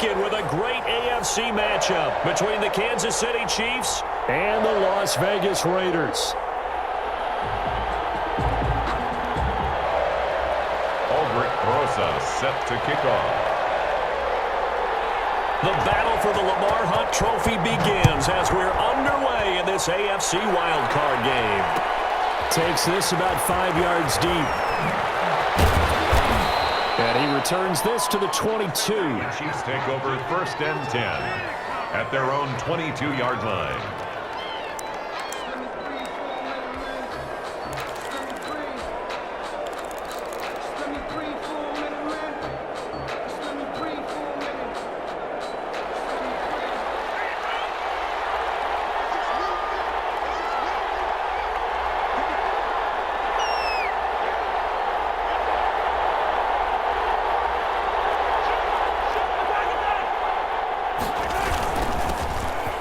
weekend with a great AFC matchup between the Kansas City Chiefs and the Las Vegas Raiders. Set to kick off. The battle for the Lamar Hunt Trophy begins as we're underway in this AFC wildcard game. Takes this about 5 yards deep. And he returns this to the 22. The Chiefs take over 1st and 10 at their own 22-yard line.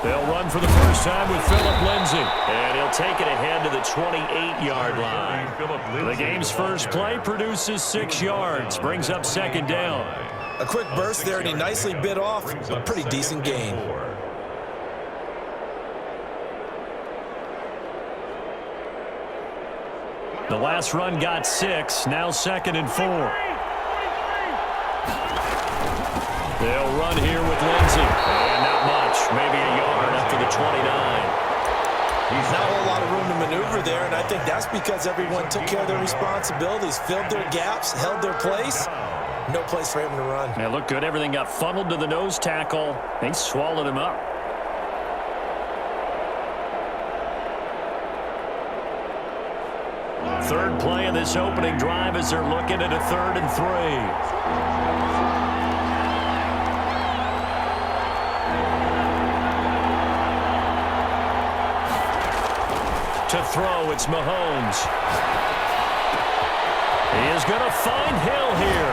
They'll run for the first time with Phillip Lindsay. And he'll take it ahead to the 28-yard line. The game's first play produces 6 yards. Brings up 2nd down. A quick burst there, and he nicely bit off a pretty decent gain. The last run got 6. Now 2nd and 4. They'll run here with Lindsay. And not much. Maybe a yard up to the 29. Not a whole lot of room to maneuver there, and I think that's because everyone took care of their responsibilities, filled their gaps, held their place. No place for him to run. It looked good. Everything got funneled to the nose tackle. They swallowed him up. Third play of this opening drive as they're looking at a 3rd and 3. To throw, it's Mahomes. He is going to find Hill here.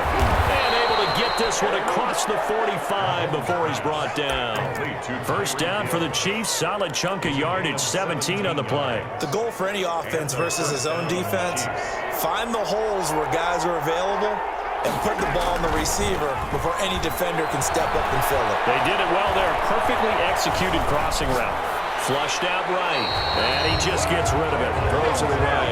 And able to get this one across the 45 before he's brought down. First down for the Chiefs. Solid chunk of yardage, 17 on the play. The goal for any offense versus his own defense, find the holes where guys are available and put the ball on the receiver before any defender can step up and fill it. They did it well there. Perfectly executed crossing route. Flushed out right, and he just gets rid of it. Throws it away.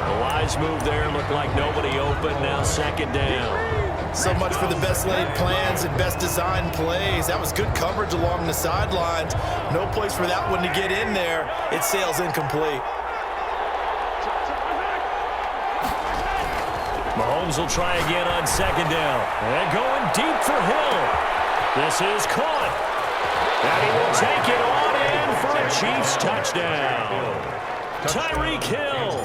The wise move there. Looked like nobody open. Now 2nd down. So much for the best laid plans and best designed plays. That was good coverage along the sidelines. No place for that one to get in there. It sails incomplete. Mahomes will try again on 2nd down. And going deep for Hill. This is caught. And he will take it on in for a Chiefs touchdown. Tyreek Hill,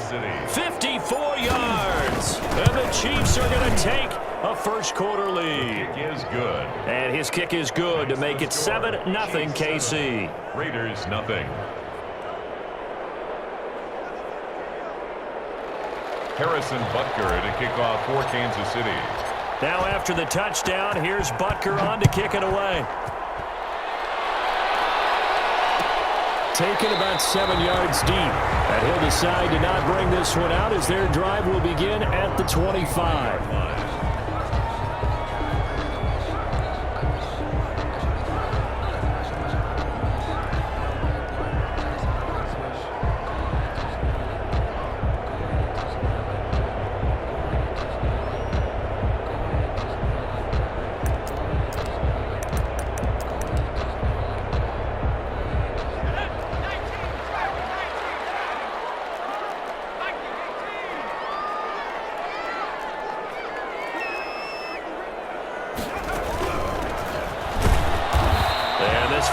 54 yards. And the Chiefs are going to take a first-quarter lead. Kick is good. And his kick is good to make it 7-0 KC. Raiders nothing. Harrison Butker to kick off for Kansas City. Now after the touchdown, here's Butker on to kick it away. Taken about 7 yards deep. And he'll decide to not bring this one out as their drive will begin at the 25.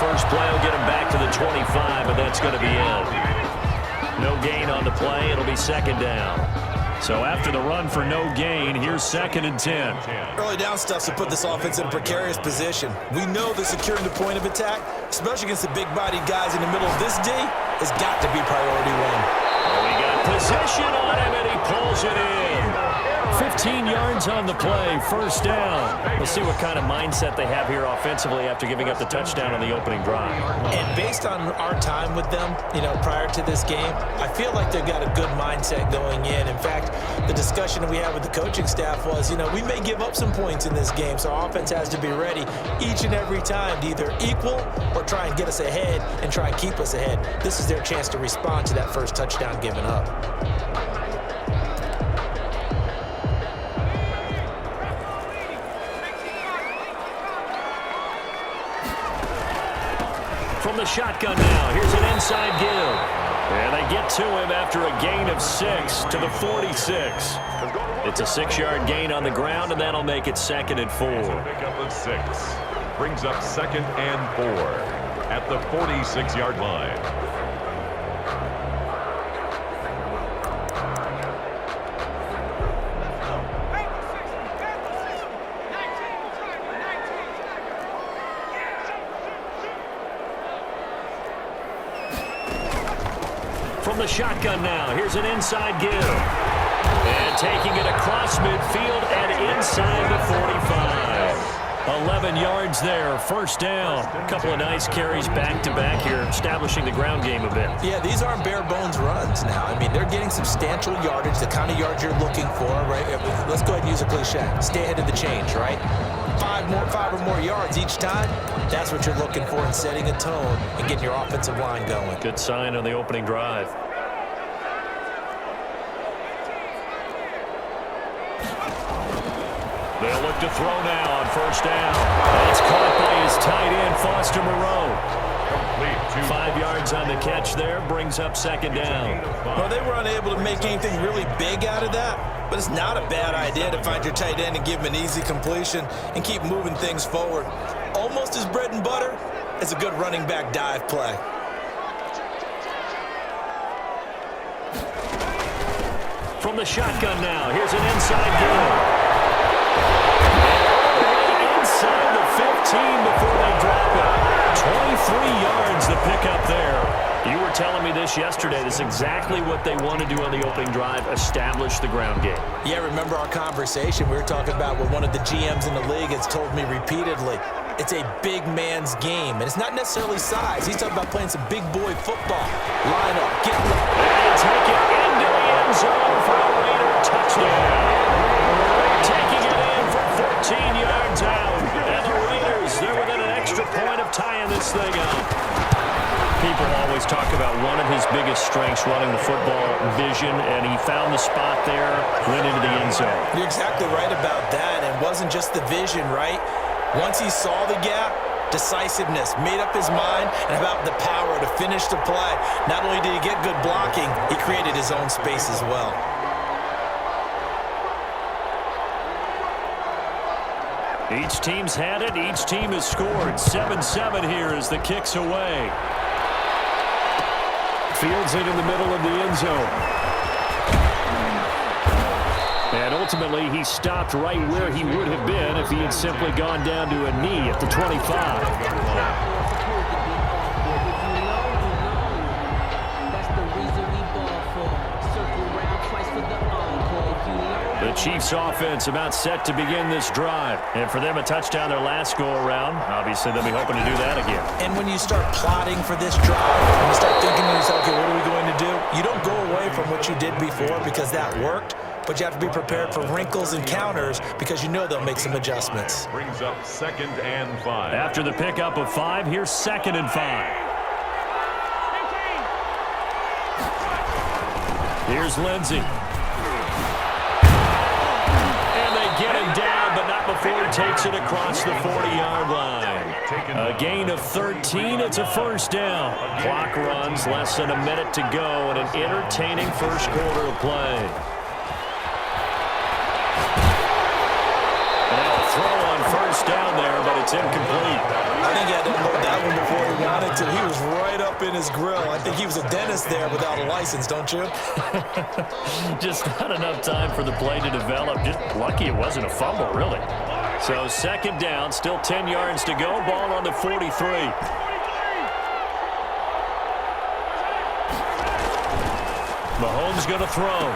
First play will get him back to the 25, and that's going to be it. No gain on the play. It'll be 2nd down. So after the run for no gain, here's 2nd and 10. Early down stuff's to put this offense in a precarious position. We know that securing the point of attack, especially against the big-bodied guys in the middle of this D, has got to be priority one. Oh, he got possession on him, and he pulls it in. 15 yards on the play, first down. We'll see what kind of mindset they have here offensively after giving up the touchdown on the opening drive. And based on our time with them, prior to this game, I feel like they've got a good mindset going in. In fact, the discussion we had with the coaching staff was, we may give up some points in this game, so our offense has to be ready each and every time to either equal or try and get us ahead and try and keep us ahead. This is their chance to respond to that first touchdown given up. From the shotgun now, here's an inside give. And they get to him after a gain of 6 to the 46. It's a 6-yard gain on the ground, and that'll make it 2nd and 4. Pickup of 6. Brings up 2nd and 4 at the 46-yard line. From the shotgun now, here's an inside give. And taking it across midfield and inside the 45. 11 yards there, first down. A couple of nice carries back-to-back here, establishing the ground game a bit. Yeah, these aren't bare-bones runs now. I mean, they're getting substantial yardage, the kind of yards you're looking for, right? Let's go ahead and use a cliche. Stay ahead of the change, right? 5 or more yards each time, that's what you're looking for in setting a tone and getting your offensive line going. Good sign on the opening drive. They'll look to throw now on first down. It's caught by his tight end, Foster Moreau. 5 yards on the catch there, brings up 2nd down. Well, they were unable to make anything really big out of that, but it's not a bad idea to find your tight end and give him an easy completion and keep moving things forward. Almost as bread and butter as a good running back dive play. From the shotgun now, here's an inside give. Inside the 15 before they drop it. 23 yards the pickup there. You were telling me this yesterday. This is exactly what they want to do on the opening drive, establish the ground game. Yeah, remember our conversation. We were talking about what one of the GMs in the league has told me repeatedly. It's a big man's game, and it's not necessarily size. He's talking about playing some big boy football. Line up, get low. And take it into the end zone for a Raider touchdown. Taking it in from 14 yards out. And the Raiders, they're within an extra point of tying this thing up. People always talk about one of his biggest strengths running the football, vision, and he found the spot there, went into the end zone. You're exactly right about that. It wasn't just the vision, right? Once he saw the gap, decisiveness, made up his mind, and about the power to finish the play. Not only did he get good blocking, he created his own space as well. Each team's had it. Each team has scored. 7-7 here as the kick's away. Fields it in the middle of the end zone. And ultimately, he stopped right where he would have been if he had simply gone down to a knee at the 25. The Chiefs offense about set to begin this drive. And for them, a touchdown their last go-around. Obviously, they'll be hoping to do that again. And when you start plotting for this drive, when you start thinking to yourself, okay, what are we going to do? You don't go away from what you did before because that worked, but you have to be prepared for wrinkles and counters because you know they'll make some adjustments. Brings up 2nd and 5. After the pickup of 5, here's 2nd and 5. Here's Lindsey. Get him down, but not before he takes it across the 40-yard line. A gain of 13. It's a first down. Clock runs, less than a minute to go, and an entertaining first quarter of play. Now a throw on first down there, but it's incomplete. I think he had to unload that one before he wanted to. He was right up in his grill. I think he was a dentist there without a license, don't you? Just not enough time for the play to develop. Just lucky it wasn't a fumble, really. So 2nd down, still 10 yards to go. Ball on the 43. Mahomes going to throw.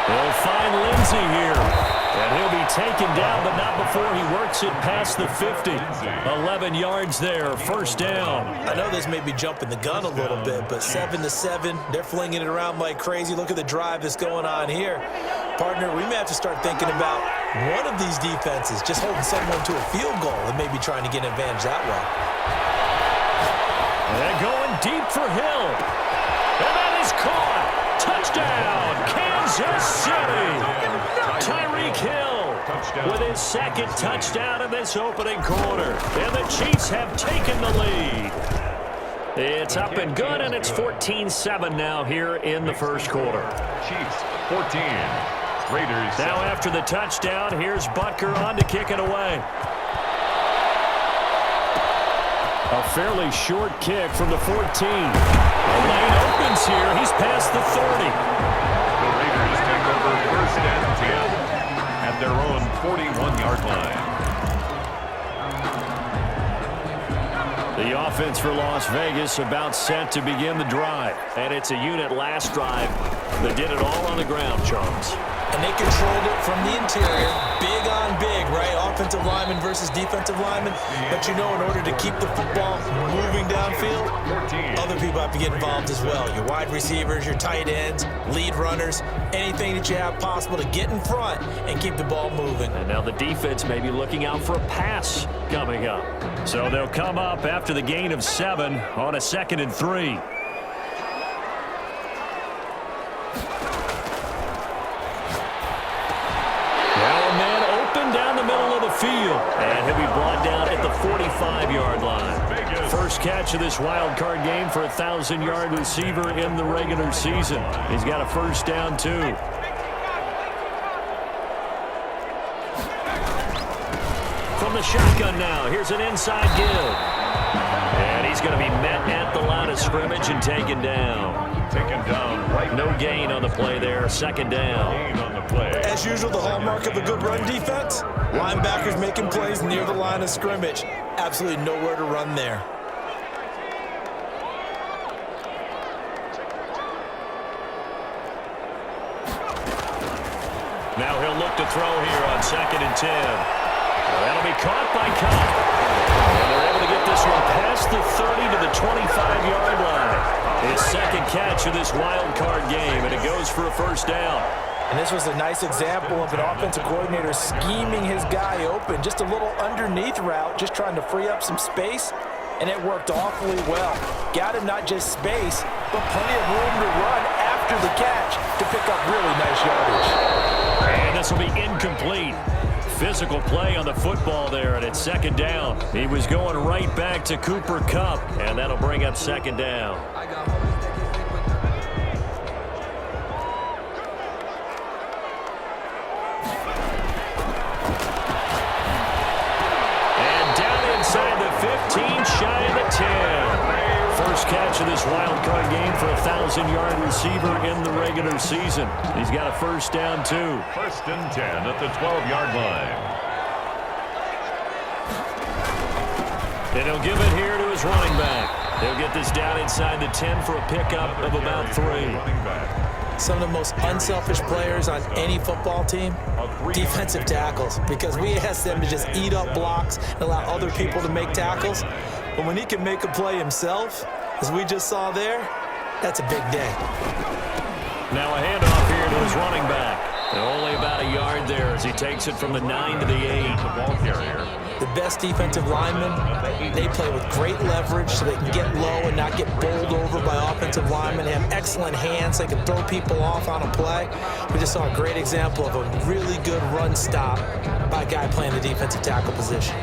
He'll find Lindsey here. And he'll be taken down, but not before he works it past the 50. 11 yards there, first down. I know this may be jumping the gun a little bit, but 7-7, they're flinging it around like crazy. Look at the drive that's going on here. Partner, we may have to start thinking about one of these defenses just holding someone to a field goal and maybe trying to get an advantage that way. And going deep for Hill. And that is caught. Touchdown, Kansas City. Tyreek Hill with his second touchdown in this opening quarter. And the Chiefs have taken the lead. It's up and good, and it's 14-7 now here in the first quarter. Chiefs 14. Raiders 7. Now after the touchdown, here's Butker on to kick it away. A fairly short kick from the 14. The lane opens here. He's past the 30. The Raiders take over first and 10 at their own 41-yard line. The offense for Las Vegas about set to begin the drive. And it's a unit last drive that did it all on the ground, Charles. And they controlled it from the interior. Big on big, right? Offensive lineman versus defensive lineman. But you know, in order to keep the football moving downfield, other people have to get involved as well. Your wide receivers, your tight ends, lead runners, anything that you have possible to get in front and keep the ball moving. And now the defense may be looking out for a pass coming up. So they'll come up after the gain of 7 on a 2nd and 3. Field, and he'll be brought down at the 45-yard line. First catch of this wild card game for a 1,000-yard receiver in the regular season. He's got a first down, too. From the shotgun now, here's an inside give. And he's going to be met at the line of scrimmage and taken down. Taken down right. No gain on the play there, second down. Gain on the play. As usual, the hallmark of a good run defense, linebackers making plays near the line of scrimmage. Absolutely nowhere to run there. Now he'll look to throw here on 2nd and 10. That'll be caught by Cobb. And they're able to get this one past the 30 to the 25-yard line. His second catch of this wild card game, and it goes for a first down. And this was a nice example of an offensive coordinator scheming his guy open. Just a little underneath route, just trying to free up some space, and it worked awfully well. Got him not just space, but plenty of room to run after the catch to pick up really nice yardage. And this will be incomplete. Physical play on the football there, and it's second down. He was going right back to Cooper Kupp, and that'll bring up second down. And down inside the 15, shy of the 10. First catch of this wild card game for a 1,000-yard receiver in the regular season. He's got a first down, too. First and 10 at the 12-yard line. And he'll give it here to his running back. He'll get this down inside the 10 for a pickup of about 3. Some of the most unselfish players on any football team, defensive tackles, because we ask them to just eat up blocks and allow other people to make tackles. But when he can make a play himself, as we just saw there, that's a big day. Now a handoff here to his running back. And only about a yard there as he takes it from the 9 to the 8. The ball carrier. The best defensive linemen, they play with great leverage so they can get low and not get bowled over by offensive linemen. They have excellent hands. They can throw people off on a play. We just saw a great example of a really good run stop by a guy playing the defensive tackle position.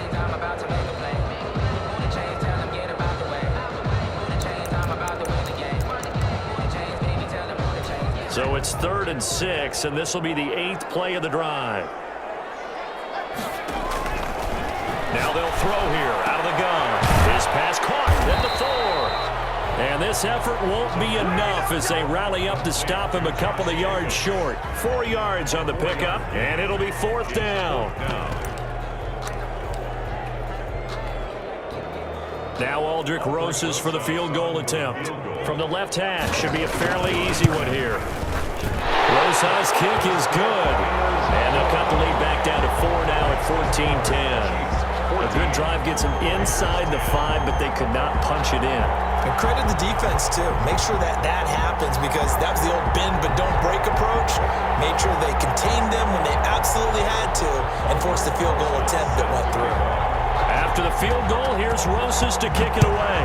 So it's 3rd and 6, and this will be the 8th play of the drive. Now they'll throw here out of the gun. His pass caught at the 4. And this effort won't be enough as they rally up to stop him a couple of yards short. 4 yards on the pickup, and it'll be 4th down. Now Aldrick Rosas for the field goal attempt. From the left hash, should be a fairly easy one here. Oversized kick is good. And they'll cut the lead back down to 4 now at 14-10. A good drive gets them inside the 5, but they could not punch it in. And credit the defense, too. Make sure that happens, because that was the old bend but don't break approach. Made sure they contained them when they absolutely had to and forced the field goal attempt that went through. After the field goal, here's Rosas to kick it away.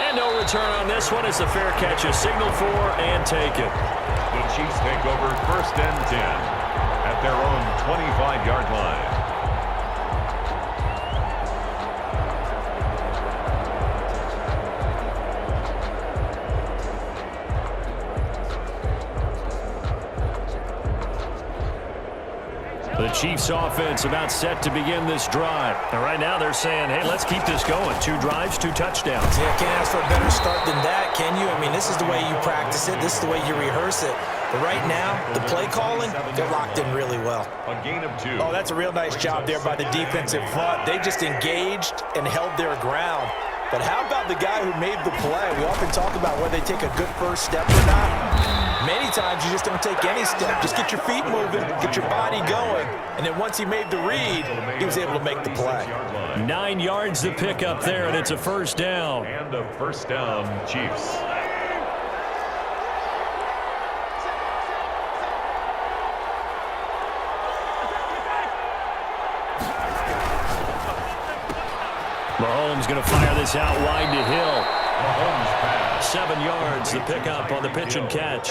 And no return on this one as the fair catch is signaled for and taken. The Chiefs take over 1st and 10 at their own 25-yard line. The Chiefs offense about set to begin this drive. And right now they're saying, hey, let's keep this going. 2 drives, 2 touchdowns. Yeah, can't ask for a better start than that, can you? I mean, this is the way you practice it. This is the way you rehearse it. But right now, the play calling, they're locked in really well. A gain of 2. Oh, that's a real nice job there by the defensive front. They just engaged and held their ground. But how about the guy who made the play? We often talk about whether they take a good first step or not. Many times you just don't take any step. Just get your feet moving, get your body going. And then once he made the read, he was able to make the play. 9 yards to pick up there, and it's a first down. And a first down, Chiefs. Mahomes going to fire this out wide to Hill. Mahomes pass. 7 yards, the pickup on the pitch and catch.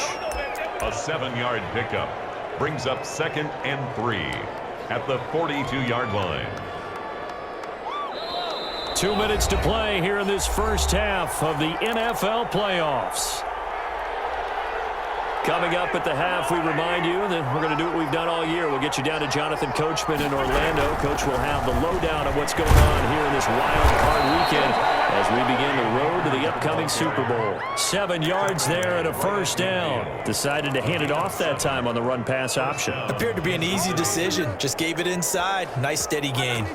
A 7-yard pickup brings up 2nd and 3 at the 42-yard line. 2 minutes to play here in this first half of the NFL playoffs. Coming up at the half, we remind you that we're going to do what we've done all year. We'll get you down to Jonathan Coachman in Orlando. Coach will have the lowdown of what's going on here in this wild card weekend as we begin the road to the upcoming Super Bowl. 7 yards there and a first down. Decided to hand it off that time on the run-pass option. Appeared to be an easy decision. Just gave it inside. Nice steady gain.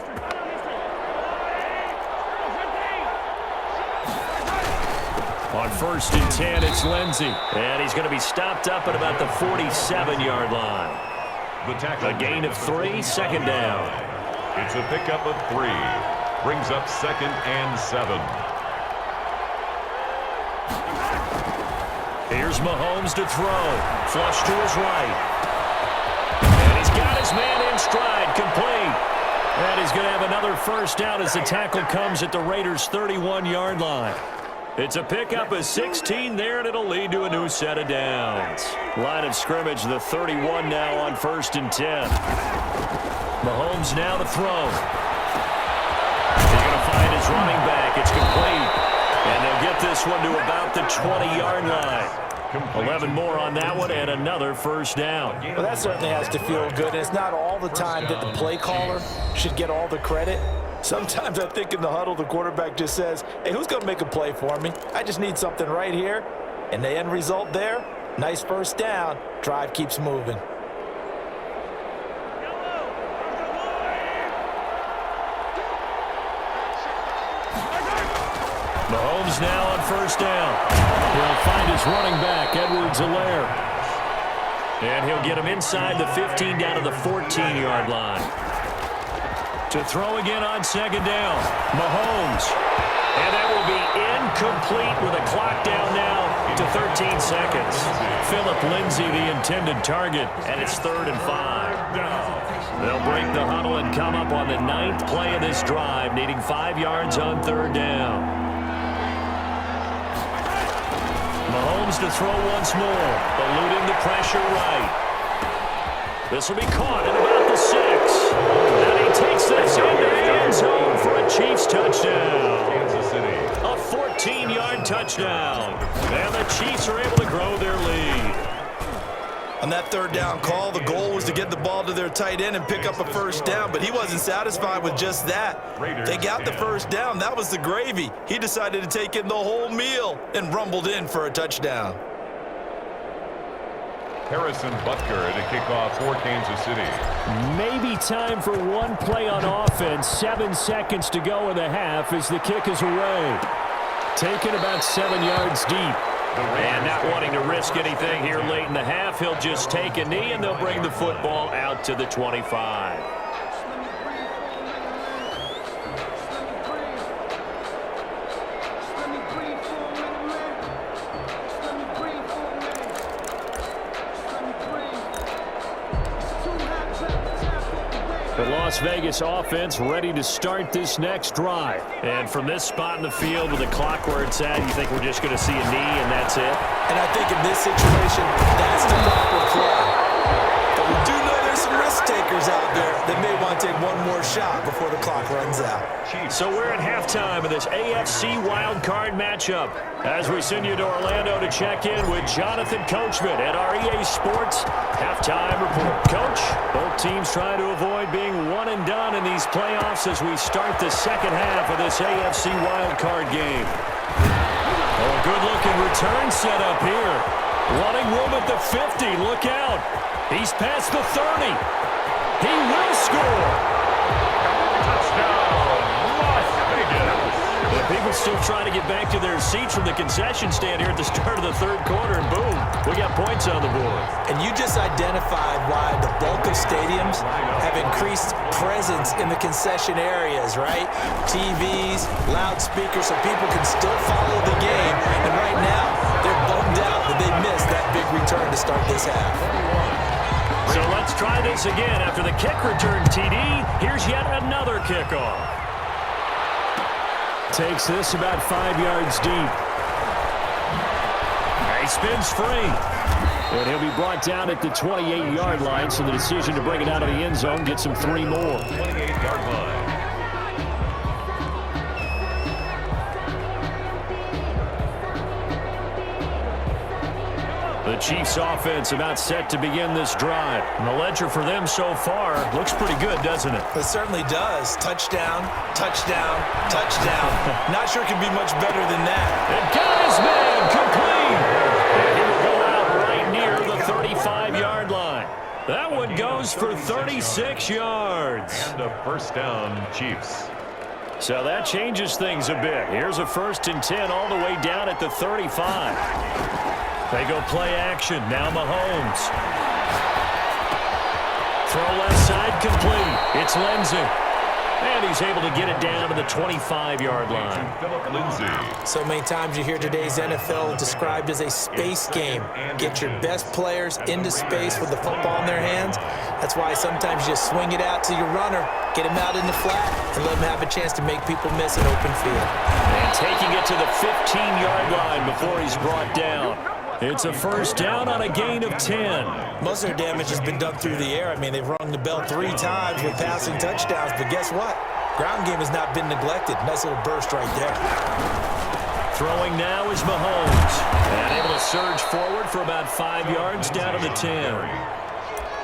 On 1st and 10, it's Lindsey. And he's going to be stopped up at about the 47-yard line. A gain of 3, 2nd down. It's a pickup of 3. Brings up 2nd and 7. Here's Mahomes to throw. Flush to his right. And he's got his man in stride, complete. And he's going to have another first down as the tackle comes at the Raiders' 31-yard line. It's a pickup of 16 there, and it'll lead to a new set of downs. Line of scrimmage, the 31 now on 1st and 10. Mahomes now to throw. He's going to find his running back. It's complete. And they'll get this one to about the 20-yard line. 11 more on that one, and another first down. Well, that certainly has to feel good. It's not all the time that the play caller should get all the credit. Sometimes I think in the huddle, the quarterback just says, hey, who's going to make a play for me? I just need something right here. And the end result there, nice first down. Drive keeps moving. Mahomes now on first down. He'll find his running back, Edwards-Helaire. And he'll get him inside the 15 down to the 14-yard line. To throw again on 2nd down. Mahomes. And that will be incomplete with a clock down now to 13 seconds. Phillip Lindsay, the intended target, and it's 3rd and 5. They'll break the huddle and come up on the 9th play of this drive, needing 5 yards on 3rd down. Mahomes to throw once more, eluding the pressure right. This will be caught at about the 6. And he takes this into the end zone for a Chiefs touchdown. Kansas City. A 14-yard touchdown. And the Chiefs are able to grow their lead. On that 3rd down call, the goal was to get the ball to their tight end and pick up a first down, but he wasn't satisfied with just that. They got the first down. That was the gravy. He decided to take in the whole meal and rumbled in for a touchdown. Harrison Butker at a kickoff for Kansas City. Maybe time for one play on offense. 7 seconds to go in the half as the kick is away. Taken about 7 yards deep. And not wanting to risk anything here late in the half, he'll just take a knee, and they'll bring the football out to the 25. The Las Vegas offense ready to start this next drive. And from this spot in the field with the clock where it's at, you think we're just going to see a knee and that's it? And I think in this situation, that's the proper play. But we do know there's some risk takers out there that may want to take one more shot before the clock runs out. So we're at halftime of this AFC wildcard matchup as we send you to Orlando to check in with Jonathan Coachman at our EA Sports Halftime Report. Coach, both teams trying to avoid being one and done in these playoffs as we start the second half of this AFC wildcard game. Oh, good-looking return set up here. Running room at the 50. Look out. He's past the 30. He will score. Touchdown, Las Vegas. But people still trying to get back to their seats from the concession stand here at the start of the third quarter, and boom, we got points on the board. And you just identified why the bulk of stadiums have increased presence in the concession areas, right? TVs, loudspeakers, so people can still follow the game. And right now, they're bummed out that they missed that big return to start this half. So let's try this again. After the kick return TD, here's yet another kickoff. Takes this about 5 yards deep. He spins free. And he'll be brought down at the 28-yard line, so the decision to bring it out of the end zone gets him 3 more. 28-yard line. The Chiefs offense about set to begin this drive. And the ledger for them so far looks pretty good, doesn't it? It certainly does. Touchdown, touchdown, touchdown. Not sure it can be much better than that. And got his man complete. And he will go out right near the 35-yard line. That one goes for 36 yards. And a first down, Chiefs. So that changes things a bit. Here's a 1st and 10 all the way down at the 35. They go play action. Now Mahomes. Throw left side complete. It's Lindsey. And he's able to get it down to the 25-yard line. Philip Lindsay. So many times you hear today's NFL described as a space game. Get your best players into space with the football in their hands. That's why sometimes you just swing it out to your runner, get him out in the flat, and let him have a chance to make people miss an open field. And taking it to the 15-yard line before he's brought down. It's a first down on a gain of 10. Most of their damage has been done through the air. I mean, they've rung the bell 3 times with passing touchdowns, but guess what? Ground game has not been neglected. Nice little burst right there. Throwing now is Mahomes. And able to surge forward for about 5 yards down to the 10.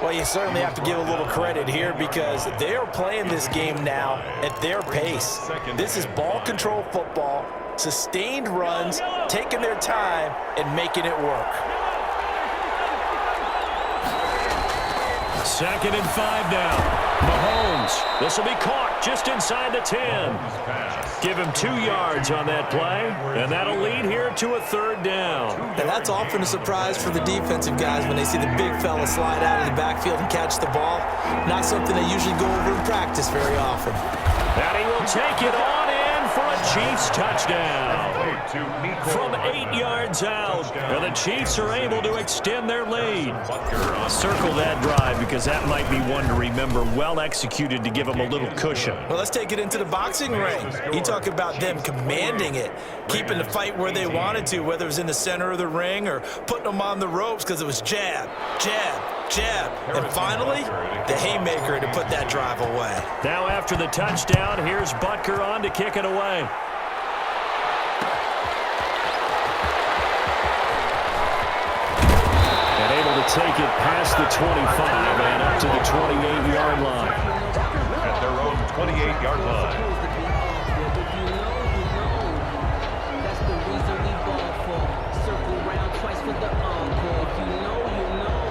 Well, you certainly have to give a little credit here because they are playing this game now at their pace. This is ball control football, sustained runs, taking their time, and making it work. 2nd and 5 now. Mahomes. This will be caught just inside the 10. Give him 2 yards on that play, and that'll lead here to a 3rd down. And that's often a surprise for the defensive guys when they see the big fella slide out of the backfield and catch the ball. Not something they usually go over in practice very often. And he will take it on in for a Chiefs touchdown. From 8 yards out, and the Chiefs are able to extend their lead. Circle that drive because that might be one to remember. Well executed to give them a little cushion. Well, let's take it into the boxing ring. You talk about them commanding it, keeping the fight where they wanted to, whether it was in the center of the ring or putting them on the ropes because it was jab, jab, jab. And finally, the haymaker to put that drive away. Now after the touchdown, here's Butker on to kick it away. Take it past the 25 and up to the 28-yard line. At their own 28-yard line. That's the reason we ball for. Circle round twice for the encore. If you know, you know.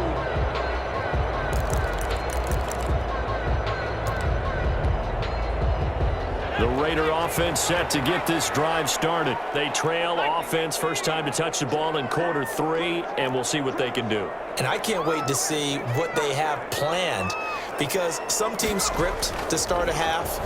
The Raider offense set to get this drive started. They trail offense first time to touch the ball in quarter 3, and we'll see what they can do. And I can't wait to see what they have planned, because some teams script to start a half.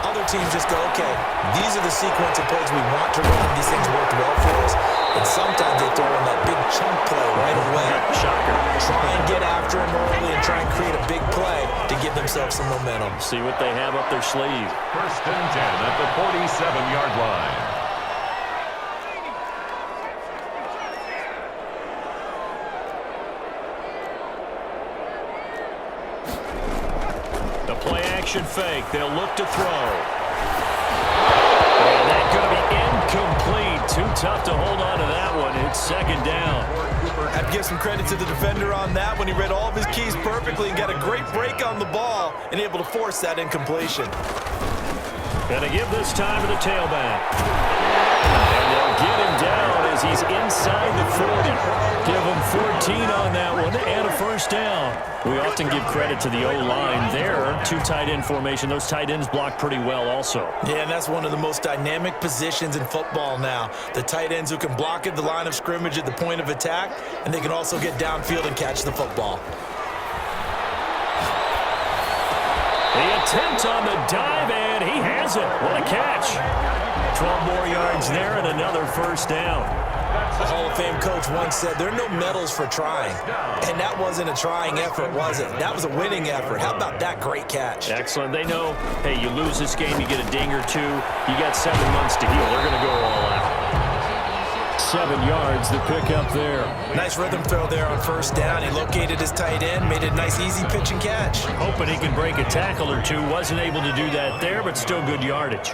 Other teams just go, okay, these are the sequence of plays we want to run. These things worked well for us. And sometimes they throw in that big chunk play right away. Shocker. Try and get after him early and try and create a big play to give themselves some momentum. See what they have up their sleeve. First and 10 at the 47-yard line. The play action fake. They'll look to throw. And that's going to be incomplete. Too tough to hold on to that one. It's second down. I'd give some credit to the defender on that when he read all of his keys perfectly and got a great break on the ball and able to force that incompletion. Going to give this time to the tailback. And they'll get him down as he's inside the 40. Give him 14 on that one and a first down. We often give credit to the O-line there. 2 tight end formation. Those tight ends block pretty well also. Yeah, and that's one of the most dynamic positions in football now. The tight ends who can block at the line of scrimmage at the point of attack, and they can also get downfield and catch the football. The attempt on the dive, and he has it. What a catch. 12 more yards there and another first down. A Hall of Fame coach once said, there are no medals for trying. And that wasn't a trying effort, was it? That was a winning effort. How about that great catch? Excellent. They know, hey, you lose this game, you get a ding or 2. You got 7 months to heal. They're going to go all out. 7 yards, the pickup there. Nice rhythm throw there on first down. He located his tight end, made a nice easy pitch and catch. Hoping he can break a tackle or 2. Wasn't able to do that there, but still good yardage.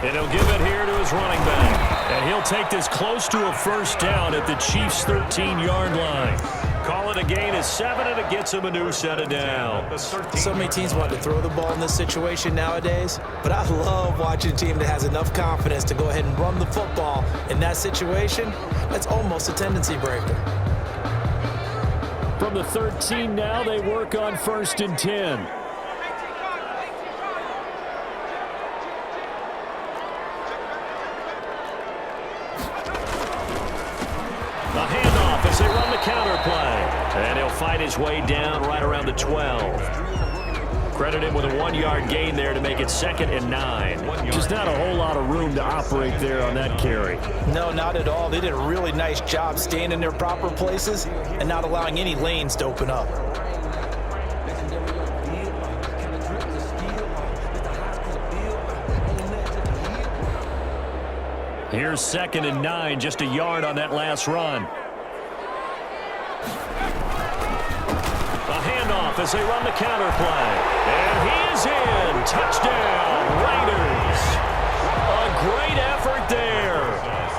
And he'll give it here to his running back. And he'll take this close to a first down at the Chiefs' 13-yard line. Call it a gain of 7, and it gets him a new set of downs. So many teams want to throw the ball in this situation nowadays, but I love watching a team that has enough confidence to go ahead and run the football in that situation. That's almost a tendency breaker. From the 13 now, they work on first and 10. The handoff as they run the counter play. And he'll fight his way down right around the 12. Credit him with a 1-yard gain there to make it 2nd and 9. Just not a whole lot of room to operate there on that carry. No, not at all. They did a really nice job staying in their proper places and not allowing any lanes to open up. Here's 2nd and 9, just a yard on that last run. The handoff as they run the counter play. And he is in. Touchdown, Raiders. A great effort there.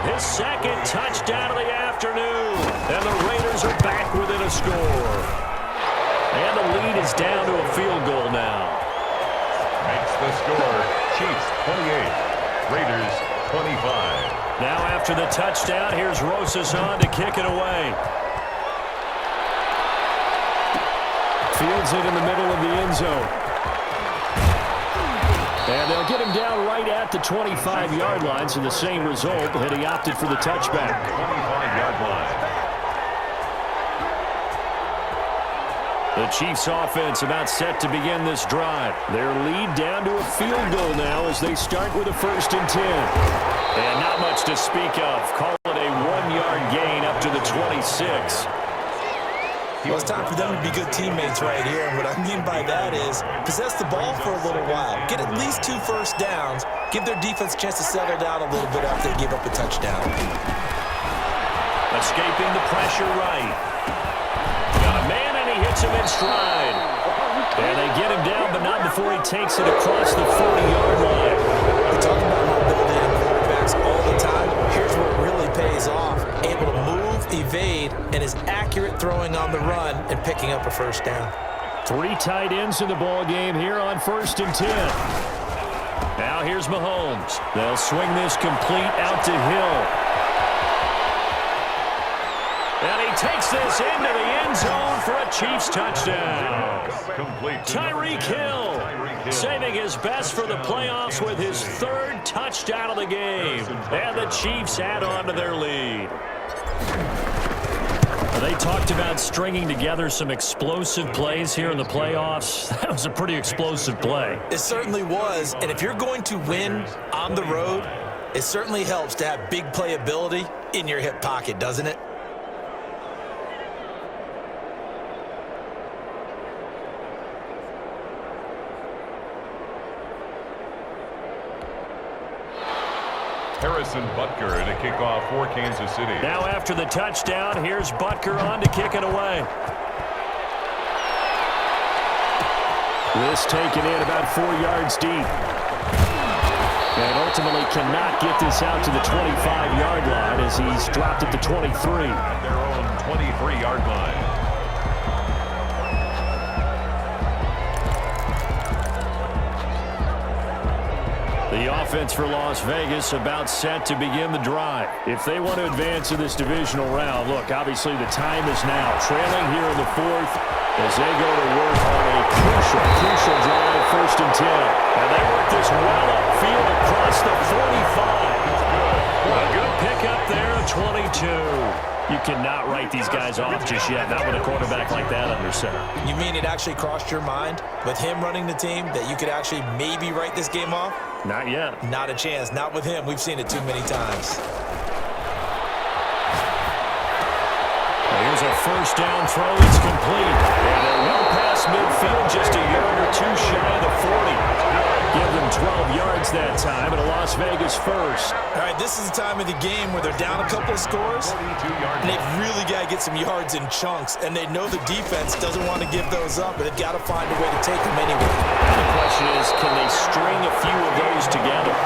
His 2nd touchdown of the afternoon. And the Raiders are back within a score. And the lead is down to a field goal now. Makes the score Chiefs 28, Raiders 25. Now after the touchdown, here's Rosas on to kick it away. Fields it in the middle of the end zone. And they'll get him down right at the 25-yard line, so the same result, but he opted for the touchback. 25-yard line. The Chiefs offense about set to begin this drive. Their lead down to a field goal now as they start with a 1st and 10. And not much to speak of. Call it a 1-yard gain up to the 26. Well, it's time for them to be good teammates right here. And what I mean by that is possess the ball for a little while. Get at least 2 first downs. Give their defense a chance to settle down a little bit after they give up a touchdown. Escaping the pressure right. Got a man and he hits him in stride. And they get him down, but not before he takes it across the 40-yard line. We talk about mobility in quarterbacks all the time. Here's where it really pays off. Able to move, evade, and is accurate throwing on the run and picking up a first down. 3 tight ends in the ball game here on 1st and 10. Now here's Mahomes. They'll swing this complete out to Hill. And he takes this into the end zone for a Chiefs touchdown. Complete. Tyreek Hill. saving his best for the playoffs with his third touchdown of the game. And the Chiefs add on to their lead. They talked about stringing together some explosive plays here in the playoffs. That was a pretty explosive play. It certainly was. And if you're going to win on the road, it certainly helps to have big playability in your hip pocket, doesn't it? Harrison Butker to kick off for Kansas City. Now after the touchdown, here's Butker on to kick it away. This taken in about 4 yards deep. And ultimately cannot get this out to the 25-yard line as he's dropped at the 23. At their own 23-yard line. The offense for Las Vegas about set to begin the drive. If they want to advance in this divisional round, look, obviously the time is now. Trailing here in the fourth as they go to work on a crucial drive, 1st and 10. And they work this well upfield across the 45. A good pickup there, 22. You cannot write these guys off just yet, not with a quarterback like that under center. You mean it actually crossed your mind with him running the team that you could actually maybe write this game off? Not yet. Not a chance. Not with him. We've seen it too many times. Here's a 1st down throw. It's complete. And they're well past midfield, just a yard or two shy of the 40. Give them 12 yards that time, and a Las Vegas first. All right, this is the time of the game where they're down a couple of scores, and they've really got to get some yards in chunks, and they know the defense doesn't want to give those up, but they've got to find a way to take them anyway. The question is, can they string a few of those together?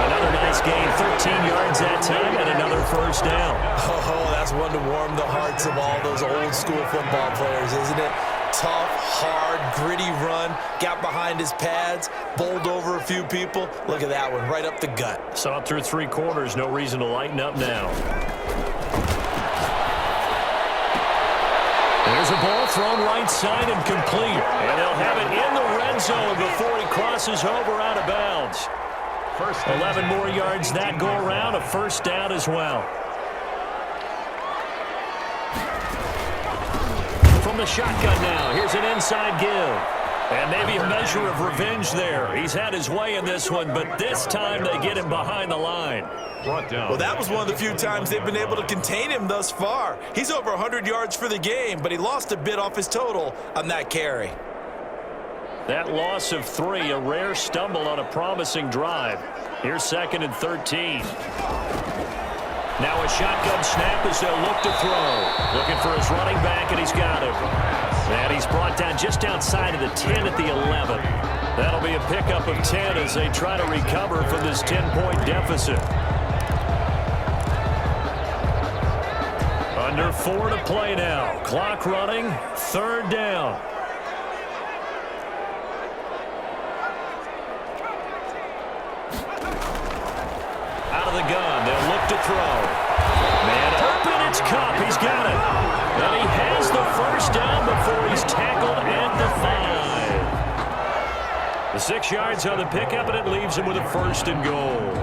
Another nice gain, 13 yards that time, and another 1st down. Oh, that's one to warm the hearts of all those old-school football players, isn't it? Tough, hard, gritty run, got behind his pads, bowled over a few people. Look at that one, right up the gut. Saw it through 3 quarters, no reason to lighten up now. There's a ball thrown right side and complete. And they'll have it in the red zone before he crosses over out of bounds. 11 more yards that go around, a 1st down as well. From the shotgun now, here's an inside give. And maybe a measure of revenge there. He's had his way in this one, but this time they get him behind the line. Well, that was one of the few times they've been able to contain him thus far. He's over 100 yards for the game, but he lost a bit off his total on that carry. That loss of 3, a rare stumble on a promising drive. Here's 2nd and 13. Now a shotgun snap as they'll look to throw. Looking for his running back, and he's got him. And he's brought down just outside of the 10 at the 11. That'll be a pickup of 10 as they try to recover from this 10-point deficit. Under 4 to play now. Clock running, 3rd down. Out of the gun, they'll look to throw. Man open, it's Cup, he's got it. And he has the 1st down before he's tackled at the 5. The 6 yards on the pickup, and it leaves him with a 1st and goal.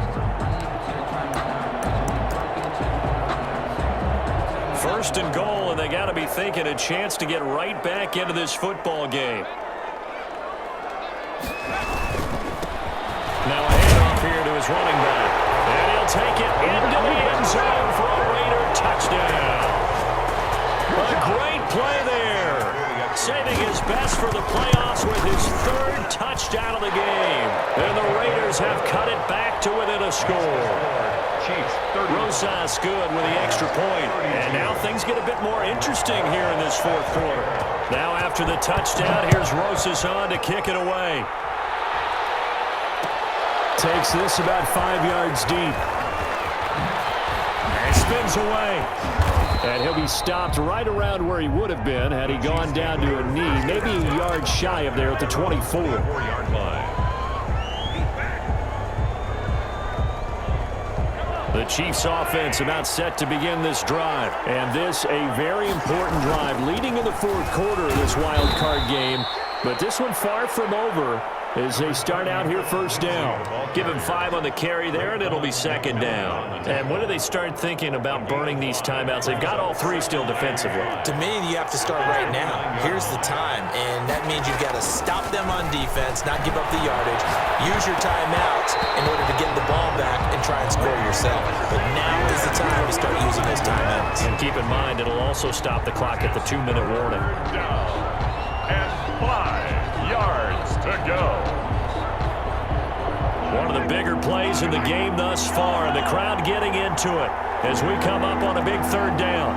1st and goal, and they got to be thinking a chance to get right back into this football game. Now a handoff here to his running back. And he'll take it into the end zone for a Raider touchdown. A great play there. Saving his best for the playoffs with his 3rd touchdown of the game. And the Raiders have cut it back to within a score. Rosas good with the extra point. And now things get a bit more interesting here in this 4th quarter. Now after the touchdown, here's Rosas on to kick it away. Takes this about 5 yards deep. And spins away. And he'll be stopped right around where he would have been had he gone down to a knee, maybe a yard shy of there at the 24-yard line. The Chiefs offense about set to begin this drive. And this a very important drive leading in the 4th quarter of this wild card game. But this one far from over as they start out here first down. Give him 5 on the carry there, and it'll be second down. And when do they start thinking about burning these timeouts? They've got all 3 still defensively. To me, you have to start right now. Here's the time, and that means you've got to stop them on defense, not give up the yardage, use your timeouts in order to get the ball back and try and score yourself. But now is the time to start using those timeouts. And keep in mind, it'll also stop the clock at the 2-minute warning. Down and 5 yards to go. One of the bigger plays in the game thus far, and the crowd getting into it as we come up on a big third down.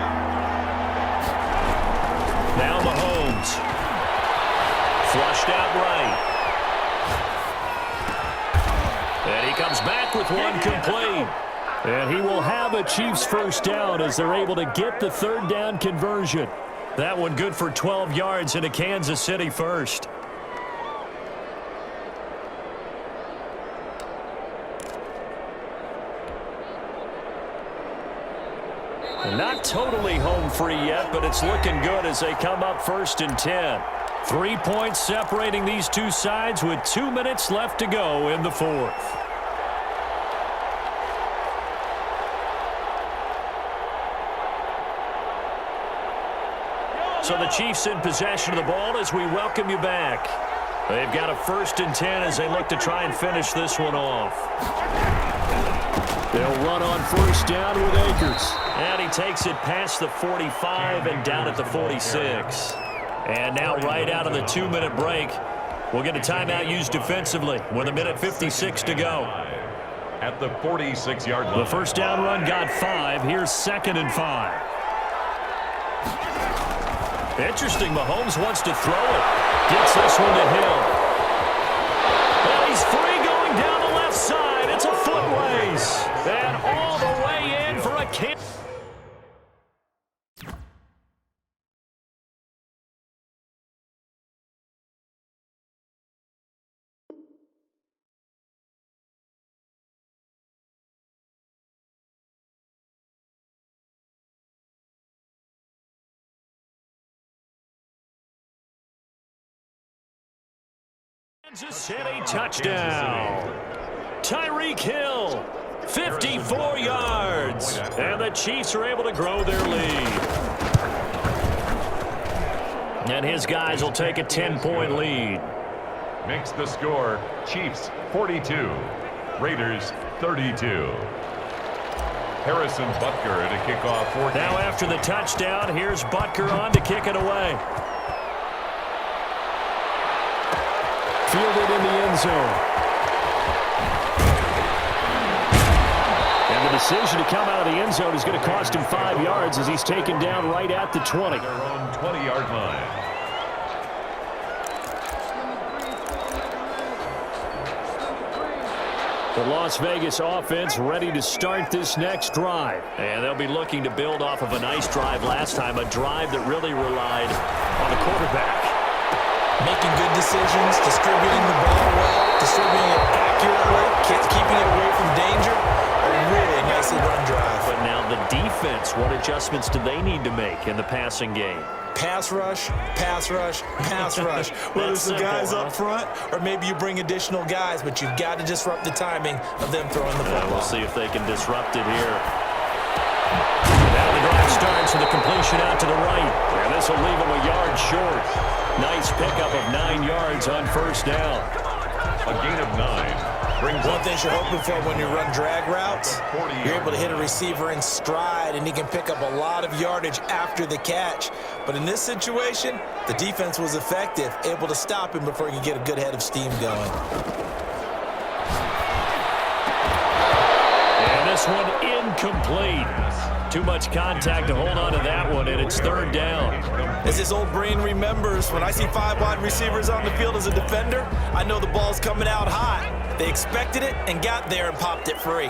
Now Mahomes. Flushed out right. And he comes back with one complete. And he will have a Chiefs first down as they're able to get the third down conversion. That one good for 12 yards into Kansas City first. Not totally home free yet, but it's looking good as they come up first and 10. 3 points separating these two sides with 2 minutes left to go in the fourth. So the Chiefs in possession of the ball as we welcome you back. They've got a first and 10 as they look to try and finish this one off. They'll run on first down with Akers. And he takes it past the 45 and down at the 46. And now right out of the 2-minute break, we'll get a timeout used defensively with 1:56 to go. At the 46-yard line. The first down run got 5. Here's second and 5. Interesting, Mahomes wants to throw it. Gets this one to Hill. And he's free going down the left side. It's a foot race. And all the way in for a kick. Kansas City touchdown. Tyreek Hill, 54 yards. And the Chiefs are able to grow their lead. And his guys will take a 10-point lead. Makes the score Chiefs 42, Raiders 32. Harrison Butker to kick off 14. Now after the touchdown, here's Butker on to kick it away. Fielded in the end zone. And the decision to come out of the end zone is going to cost him 5 yards as he's taken down right at the 20. Their own 20-yard line. The Las Vegas offense ready to start this next drive. And they'll be looking to build off of a nice drive last time, a drive that really relied on the quarterback. Making good decisions, distributing the ball well, distributing it accurately, keeping it away from danger. A really nicely run drive. But now the defense, what adjustments do they need to make in the passing game? Pass rush, pass rush, pass rush. Whether it's the guys up front or maybe you bring additional guys, but you've got to disrupt the timing of them throwing the football. We'll see if they can disrupt it here. Now the drive starts with a completion out to the right. And this will leave them a yard short. Nice pickup of 9 yards on first down. A gain of 9. One thing you're hoping for when you run drag routes, you're able to hit a receiver in stride, and he can pick up a lot of yardage after the catch. But in this situation, the defense was effective, able to stop him before he could get a good head of steam going. And this one incomplete. Too much contact to hold on to that one, and it's third down. As his old brain remembers, when I see 5 wide receivers on the field as a defender, I know the ball's coming out hot. They expected it and got there and popped it free.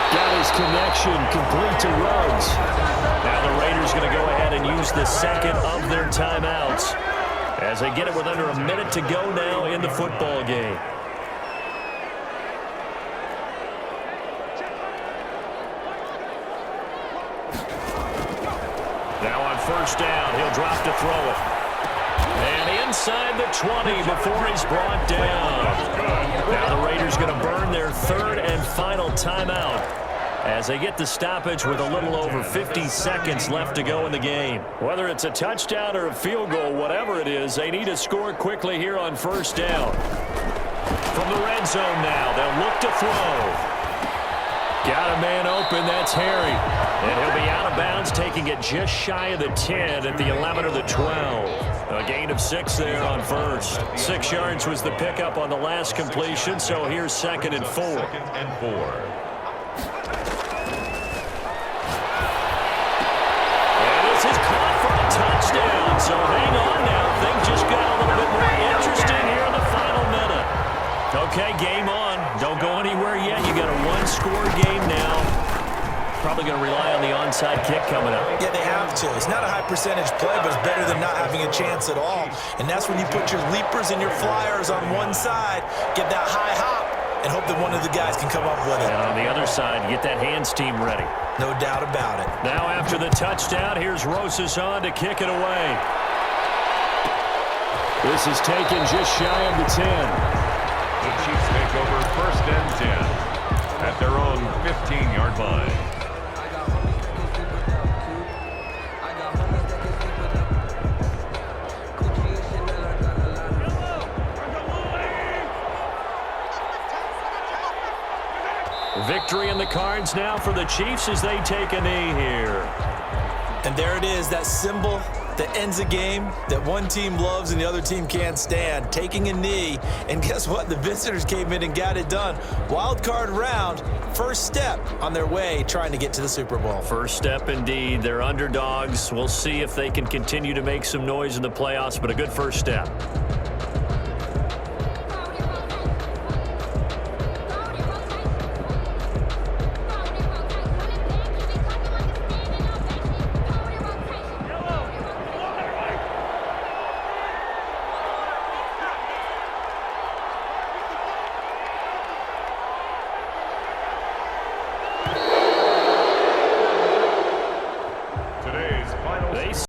Got his connection complete to Ruggs. Now the Raiders going to go ahead and use the second of their timeouts as they get it with under a minute to go now in the football game. first down. He'll drop to throw it. And inside the 20 before he's brought down. Now the Raiders going to burn their third and final timeout as they get the stoppage with a little over 50 seconds left to go in the game. Whether it's a touchdown or a field goal, whatever it is, they need to score quickly here on first down. From the red zone now, they'll look to throw. Got a man open, that's Harry. And he'll be out of bounds, taking it just shy of the 10 at the 11 or the 12. A gain of 6 there on first. 6 yards was the pickup on the last completion, so here's 2nd and 4. 2nd and 4. And this is caught for a touchdown, so hang on now. Things just got a little bit more interesting here in the final minute. Okay, game on. Don't go anywhere yet. You got a one-score game now. Probably going to rely on the onside kick coming up. Yeah, they have to. It's not a high percentage play, but it's better than not having a chance at all. And that's when you put your leapers and your flyers on one side, get that high hop, and hope that one of the guys can come up with it. And on the other side, get that hands team ready. No doubt about it. Now after the touchdown, here's Rosas on to kick it away. This is taken just shy of the 10. The Chiefs take over 1st and 10 at their own 15-yard line. Victory in the cards now for the Chiefs as they take a knee here. And there it is, that symbol that ends a game that one team loves and the other team can't stand, taking a knee. And guess what? The visitors came in and got it done. Wild card round, first step on their way trying to get to the Super Bowl. First step indeed. They're underdogs. We'll see if they can continue to make some noise in the playoffs, but a good first step.